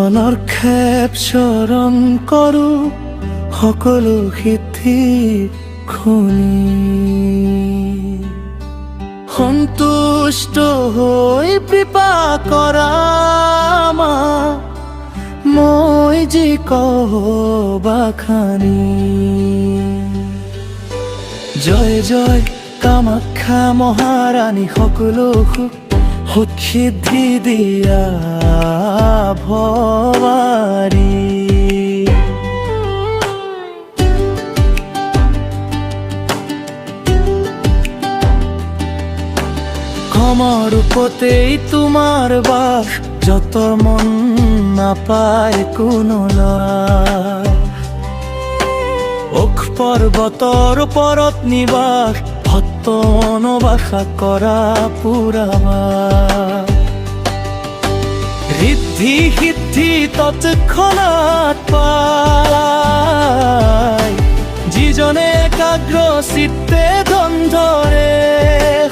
মনৰ খেপ চৰণ কৰো সকলো সিদ্ধি খুনি সন্তুষ্ট হৈ কৃপা কৰা মা মই যি কবাখানি জয় জয় কামাখ্যা মহাৰাণী সকলো সুখ সিদ্ধি দিয়া ভৱানী সমৰূপতেই তোমাৰ বাস যত মন নাপায় কোনো ওখ পৰ্বতৰ ওপৰত নিবাস ভক্ত মনোবাসা কৰা পুৰাবা ঋদ্ধি সিদ্ধি তৎক্ষণাৎ পায় যিজনে একাগ্ৰ চিত্তে ধৰে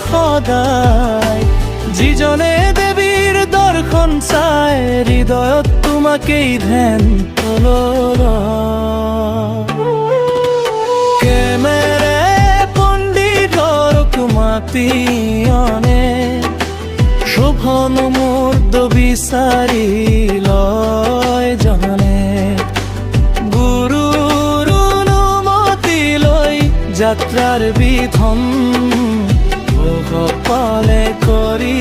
সদায় যিজনে দেৱীৰ দৰ্শন চাই হৃদয়ত তোমাকেই ধ্যান কেমেৰে পণ্ডিতৰ কুমাতি অনে শোভন মুৰ্দ বিচাৰি লয় জানে গুৰুৰ অনুমতি লৈ যাত্ৰাৰ বিধন সকলে কৰি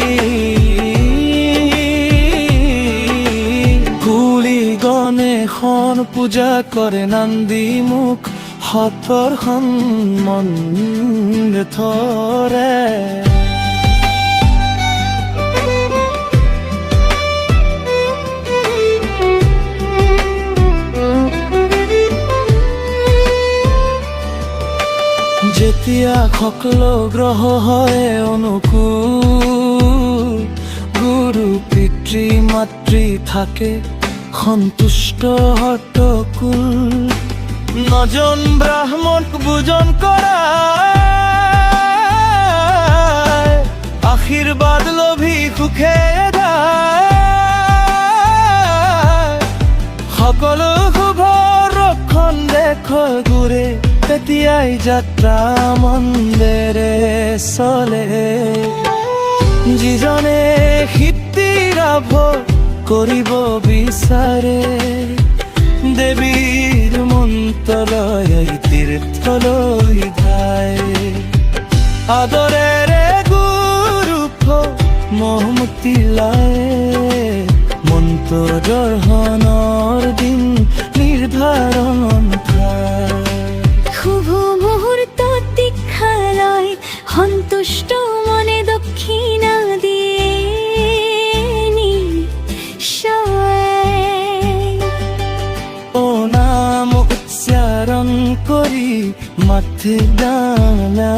কুলি গণেশৰ পূজা কৰে নন্দী মুখ হাতৰ সন্মান থৰে যেতিয়া সকলো গ্ৰহ হয় অনুকূল গুৰু পিতৃ মাতৃ থাকে সন্তুষ্ট হতকুল নজন ব্ৰাহ্মণ পূজন কৰা আশীৰ্বাদ লভি সুখে সকলো শুভ ৰক্ষণ দেখ গুৰে তেতিয়াই যাত্ৰা মন্দিৰে চলে যিজনে সিদ্ধি লাভ কৰিব বিচাৰে দেৱীৰ মন্ত্ৰলৈ তীৰ্থলৈ যায় আদৰেৰে গুৰুক মহমতি লায় মন্ত্ৰ দৰ্শনৰ দিন নিৰ্ধাৰণ শুভ মুহূৰ্ত দীক্ষালয় সন্তুষ্ট মনে দক্ষিণা দিয়ে ও নাম উচ্চাৰণ কৰি মাথে দানা